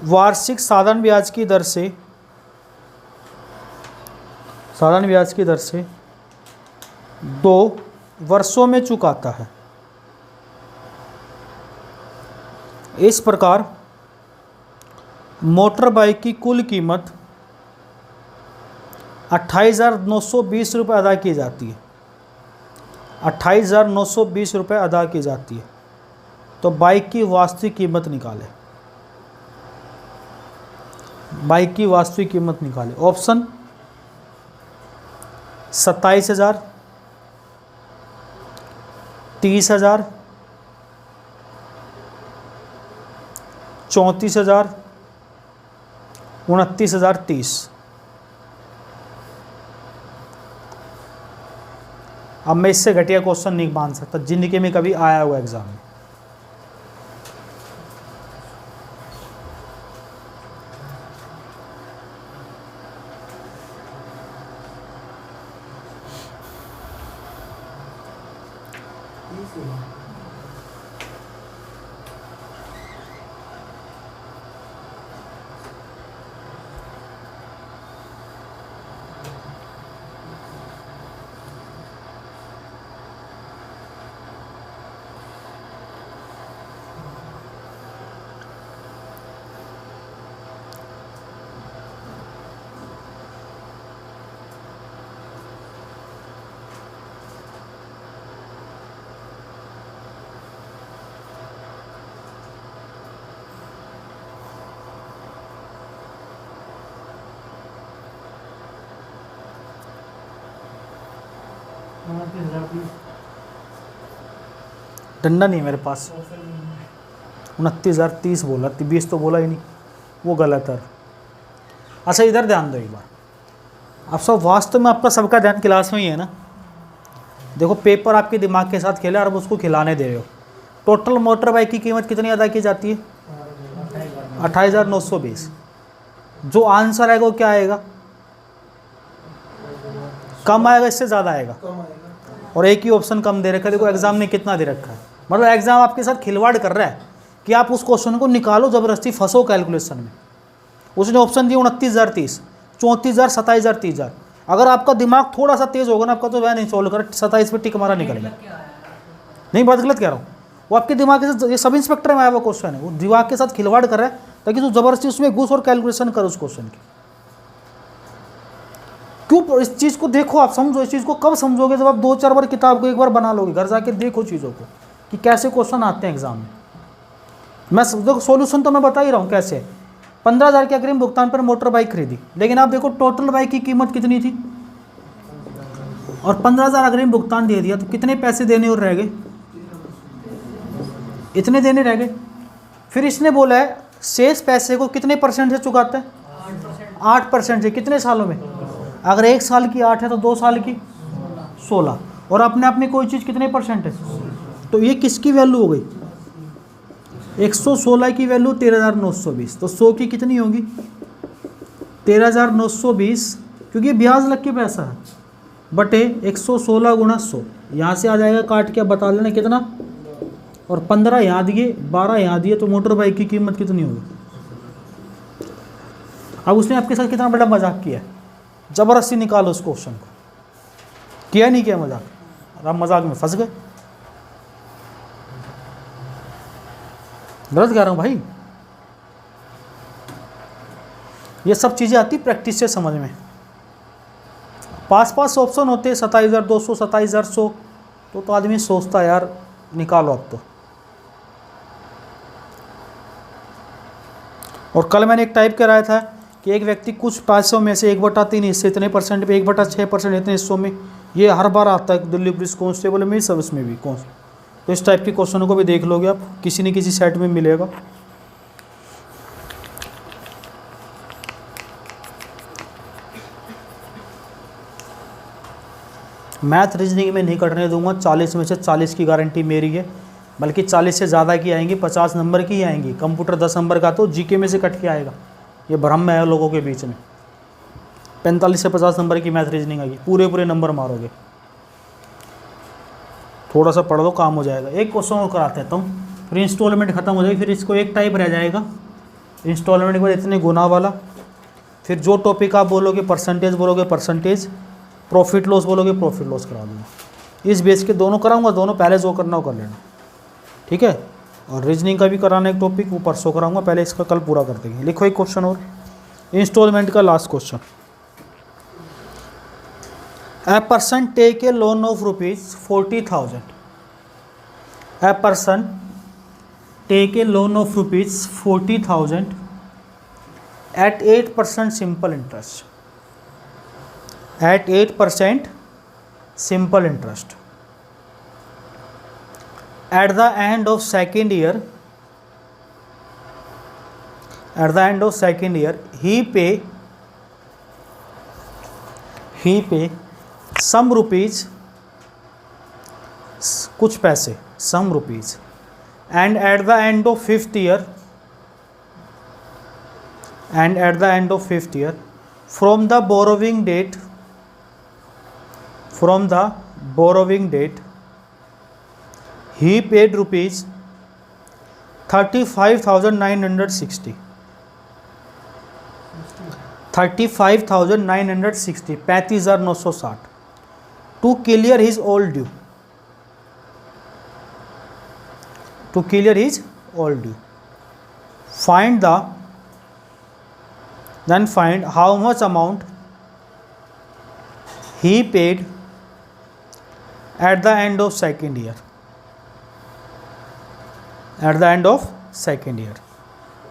वार्षिक साधारण ब्याज की दर से, साधारण ब्याज की दर से 2 वर्षों में चुकाता है। इस प्रकार मोटर बाइक की कुल कीमत 28,920 रुपये अदा की जाती है, 28,920 रुपये अदा की जाती है। तो बाइक की वास्तविक कीमत निकालें, बाइक की वास्तविक कीमत निकालें। ऑप्शन 27,000, 30,000, 34,000, 29,030। 28,920 अब मैं इससे घटिया क्वेश्चन नहीं मान सकता, जिंदगी में कभी आया हुआ एग्जाम में। डंडा नहीं है मेरे पास। 29,030 बोला, 20 तो बोला ही नहीं, वो गलत है। अच्छा इधर ध्यान दो एक बार, आप सब वास्तव में आपका सबका ध्यान क्लास में ही है ना। देखो पेपर आपके दिमाग के साथ खेला और आप उसको खिलाने दे रहे हो। टोटल मोटर बाइक की कीमत कितनी अदा की जाती है? 28,920। जो आंसर आएगा वो क्या आएगा? कम आएगा, इससे ज़्यादा आएगा। और एक ही ऑप्शन कम दे रखा है। देखो एग्जाम ने कितना दे रखा है, मतलब एग्जाम आपके साथ खिलवाड़ कर रहा है कि आप उस क्वेश्चन को निकालो, ज़बरदस्ती फंसो कैलकुलेशन में। उसने ऑप्शन दिया 29,030, 34,000, 27,000, 30,000। अगर आपका दिमाग थोड़ा सा तेज़ होगा ना, आपका तो वह नहीं सोल्व कर, 27 पे टिक मारा निकलेगा। नहीं बात गलत कह रहा हूँ, वो आपके दिमाग के साथ, ये सब इंस्पेक्टर में आया हुआ क्वेश्चन है, वो दिमाग के साथ खिलवाड़ कर रहा है ताकि तू ज़बरदस्ती उसमें घुस और कैलकुलेशन कर उस क्वेश्चन की। क्यों? इस चीज़ को देखो, आप समझो इस चीज़ को। कब समझोगे? जब आप 2-4 बार किताब को एक बार बना लोगे, घर जाके देखो चीज़ों को कि कैसे क्वेश्चन आते हैं एग्जाम में। मैं देखो सोल्यूशन तो मैं बता ही रहा हूँ कैसे। 15,000 के अग्रिम भुगतान पर मोटर बाइक खरीदी, लेकिन आप देखो टोटल बाइक की कीमत कितनी थी और 15,000 अग्रिम भुगतान दे दिया, तो कितने पैसे देने और रह गए? इतने देने रह गए। फिर इसने बोला है शेष पैसे को कितने परसेंट से चुकाता है? 8% से। कितने सालों में? अगर 1 साल की 8 है तो 2 साल की 16। और अपने आप में कोई चीज़ कितने परसेंट है? तो ये किसकी वैल्यू हो गई? 116 की वैल्यू 13,920। तो 100 की कितनी होगी? 13,920, क्योंकि ब्याज लग के पैसा है, बटे 116 गुणा 100। यहाँ से आ जाएगा काट के, बता लेना कितना। और 15 यहाँ दिए, 12 यहाँ दिए, तो मोटर बाइक की कीमत कितनी होगी? अब उसने आपके साथ कितना बड़ा मजाक किया है। ज़बरदस्ती निकालो उस क्वेश्चन को। किया नहीं किया मजाक? और आप मजाक में फंस गए। गलत कह रहा हूँ भाई। ये सब चीज़ें आती प्रैक्टिस से समझ में। पास ऑप्शन होते 27,200, 27,100, तो आदमी सोचता यार निकालो अब तो। और कल मैंने एक टाइप कराया था कि एक व्यक्ति कुछ पैसों में से 1/3 हिस्से इतने परसेंट पे, 1/6% इतने हिस्सों में, ये हर बार आता है दिल्ली पुलिस कांस्टेबल में, सर्विस में भी कौन। तो इस टाइप के क्वेश्चनों को भी देख लोगे आप, किसी न किसी सेट में मिलेगा। मैथ रीजनिंग में नहीं करने दूंगा। 40 में से 40 की गारंटी मेरी है, बल्कि 40 से ज़्यादा की आएंगी, 50 नंबर की आएंगी। कंप्यूटर 10 नंबर का तो जीके में से कट के आएगा। ये भ्रम है लोगों के बीच में। 45 से 50 नंबर की मैथ रीजनिंग आएगी, पूरे नंबर मारोगे। थोड़ा सा पढ़ लो, काम हो जाएगा। एक क्वेश्चन और करा देता हूँ, फिर इंस्टॉलमेंट खत्म हो जाएगी। फिर इसको एक टाइप रह जाएगा इंस्टॉलमेंट के बाद इतने गुना वाला। फिर जो टॉपिक आप बोलोगे परसेंटेज, बोलोगे परसेंटेज, प्रॉफिट लॉस बोलोगे प्रॉफिट लॉस करा दूँगा। इस बेस के दोनों कराऊंगा, दोनों पहले जो करना हो कर लेना, ठीक है। और रीजनिंग का भी कराना एक टॉपिक, वो परसों कराऊंगा। पहले इसका कल पूरा कर देंगे। लिखो एक क्वेश्चन और, इंस्टॉलमेंट का last question. A person take a loan of rupees 40,000. A person take a loan of rupees 40,000 at 8% simple interest. At 8% simple interest. At the end of second year, he pay some rupees कुछ पैसे, some rupees, and at the end of fifth year, from the borrowing date, he paid rupees 35,960, 35,960 to clear his old due, find how much amount he paid at the end of second year.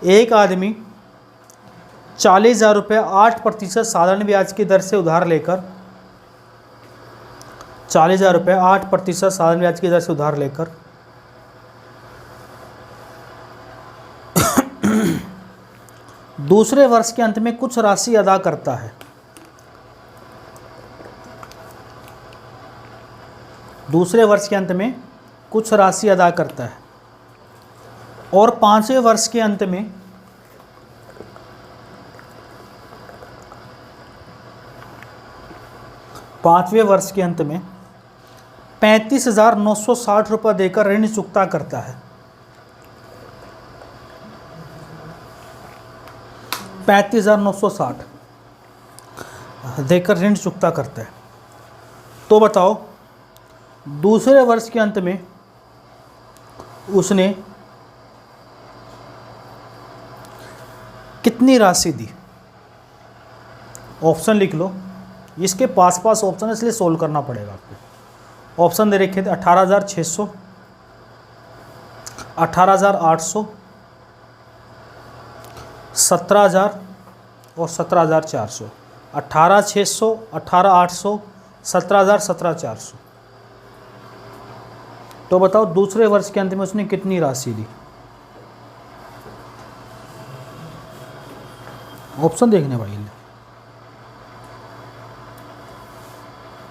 एक आदमी 40,000 रुपये 8% साधारण ब्याज की दर से उधार लेकर 40,000 रुपये 8% साधारण ब्याज की दर से उधार लेकर दूसरे वर्ष के अंत में कुछ राशि अदा करता है। दूसरे वर्ष के अंत में कुछ राशि अदा करता है और पांचवें वर्ष के अंत में पांचवें वर्ष के अंत में 35,960 रुपये देकर ऋण चुकता करता है। 35,960 देकर ऋण चुकता करता है। तो बताओ दूसरे वर्ष के अंत में उसने कितनी राशि दी? ऑप्शन लिख लो, इसके पास ऑप्शन है इसलिए सोल्व करना पड़ेगा आपको। ऑप्शन दे रखे थे 18,600, 18,800, 17,000 और 17,400। 18,600, 18,800, 17,000, 17,400। तो बताओ दूसरे वर्ष के अंत में उसने कितनी राशि दी? ऑप्शन देखने भाई,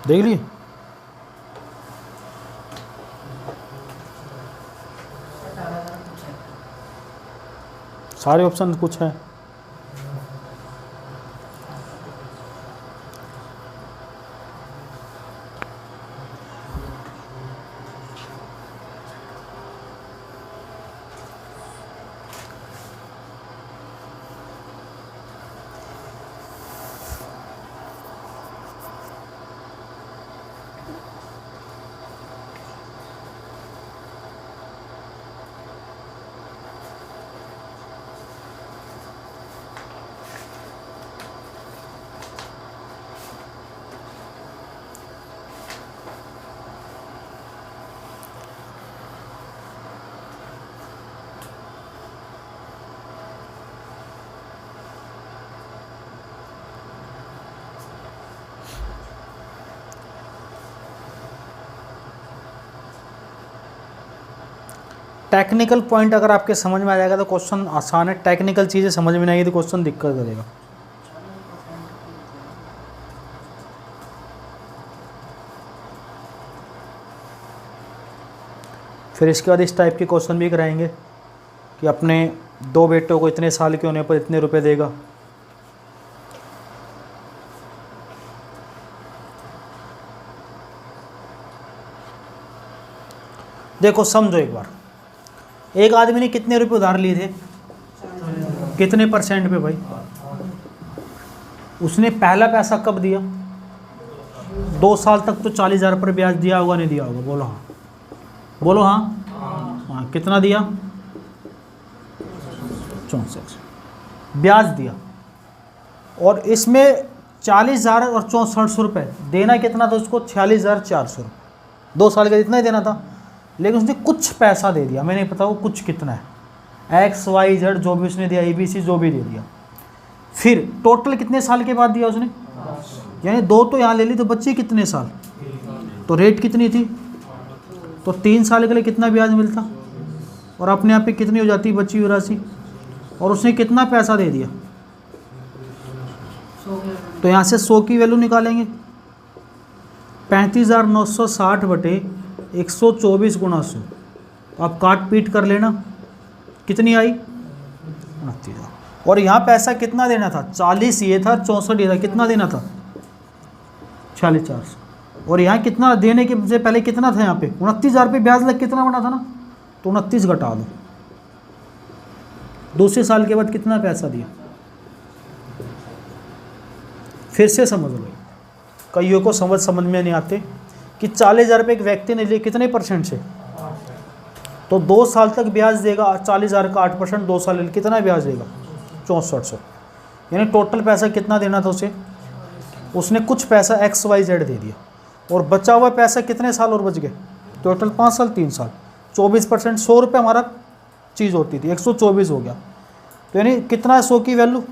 देख लिए सारे ऑप्शन कुछ है। टेक्निकल पॉइंट अगर आपके समझ में आ जाएगा तो क्वेश्चन आसान है। टेक्निकल चीज़ें समझ में नहीं आएगी तो क्वेश्चन दिक्कत करेगा। फिर इसके बाद इस टाइप के क्वेश्चन भी कराएंगे कि अपने 2 बेटों को इतने साल के होने पर इतने रुपए देगा। देखो समझो एक बार, एक आदमी ने कितने रुपए उधार लिए थे? कितने % पे भाई? उसने पहला पैसा कब दिया? 2 साल तक तो 40,000 पर ब्याज दिया होगा, नहीं दिया होगा? बोलो हाँ, बोलो हाँ। हाँ कितना दिया? 64 ब्याज दिया। और इसमें 40,000 और 6400 रुपये देना कितना था उसको? 46,400 रुपये। 2 साल का इतना ही देना था, लेकिन उसने कुछ पैसा दे दिया। मैंने पता वो कुछ कितना है, XYZ जो भी उसने दिया, ABC जो भी दे दिया। फिर टोटल कितने साल के बाद दिया उसने? यानी 2 तो यहाँ ले ली, तो बच्चे कितने साल? तो रेट कितनी थी? तो 3 साल के लिए कितना ब्याज मिलता? और अपने आप पे कितनी हो जाती बची हुई राशि? और उसने कितना पैसा दे दिया? तो यहाँ से 100 की वैल्यू निकालेंगे। 35,960 बटे 124 गुणा 100, आप काट पीट कर लेना, कितनी आई 29,000। और यहाँ पैसा कितना देना था, 40 ये था, 64 ये था, कितना देना था 46,400। और यहाँ कितना देने के से पहले कितना था, यहाँ पे 29,000 पे ब्याज लग कितना बना था ना, तो 29 घटा दो, दूसरे साल के बाद कितना पैसा दिया, फिर से समझ लो। कईयों को समझ में नहीं आते कि 40,000 रुपये एक व्यक्ति ने लिए कितने परसेंट से, तो 2 साल तक ब्याज देगा, 40,000 का 8%, 2 साल कितना ब्याज देगा 6400। यानी टोटल पैसा कितना देना था उसे, उसने कुछ पैसा XYZ दे दिया, और बचा हुआ पैसा कितने साल और बच गए, टोटल 5 साल 3 साल, 24%, 100 रुपये हमारा चीज़ होती थी, 124 हो गया, तो यानी कितना है 100 की वैल्यू।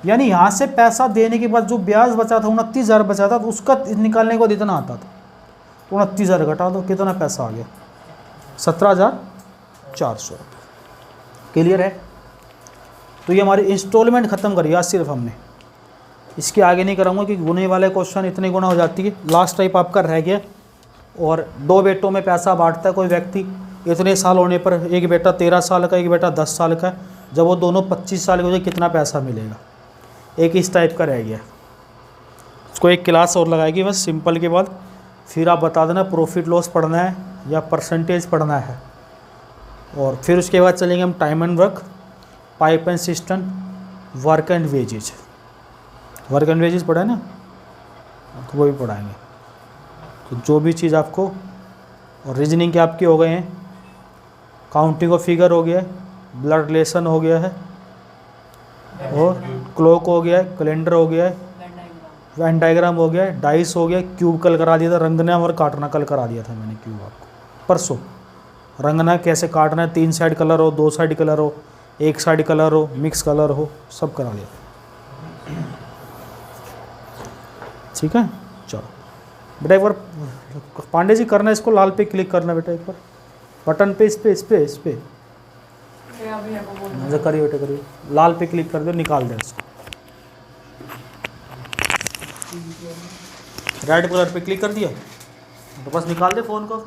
यानी यहाँ से पैसा देने के बाद जो ब्याज बचा था 29,000 बचा था, तो उसका निकालने को इतना आता था, तो 29,000 घटा दो, कितना पैसा आ गया 17,400 रुपये। क्लियर है। तो ये हमारी इंस्टॉलमेंट ख़त्म करी आज सिर्फ हमने, इसके आगे नहीं कराऊंगा कि गुने वाले क्वेश्चन इतने गुना हो जाती है। लास्ट टाइप आपका रह गया, और 2 बेटों में पैसा बांटता है कोई व्यक्ति, इतने साल होने पर एक बेटा 13 साल का, एक बेटा 10 साल का, जब वो दोनों 25 साल के हो जाए कितना पैसा मिलेगा, एक इस टाइप का रह गया। इसको एक क्लास और लगाएगी बस सिंपल के बाद, फिर आप बता देना प्रॉफिट लॉस पढ़ना है या परसेंटेज पढ़ना है, और फिर उसके बाद चलेंगे हम time and work, pipe and cistern, work and wages. Work and wages पढ़ा है ना, तो वो भी पढ़ाएंगे। तो जो भी चीज़ आपको, और रीजनिंग के आपके हो गए हैं, काउंटिंग ऑफ फिगर हो गया है, ब्लड रिलेशन हो गया है, और क्लॉक हो गया है, कैलेंडर हो गया है, वेन डायग्राम हो गया है, डाइस हो गया, क्यूब कल करा दिया था, रंगना और काटना कल करा दिया था मैंने क्यूब आपको परसों। रंगना कैसे काटना है, 3 साइड कलर हो, 2 साइड कलर हो, 1 साइड कलर हो, मिक्स कलर हो, सब करा दिया था। ठीक है, चलो बेटा एक बार पांडे जी करना, इसको लाल पे क्लिक करना बेटा, एक बार बटन पे, इस पे करिए बेटा, करिए, लाल पे क्लिक कर दो, निकाल दे इसको। रेड कलर पे क्लिक कर दिया तो बस निकाल दे फ़ोन को।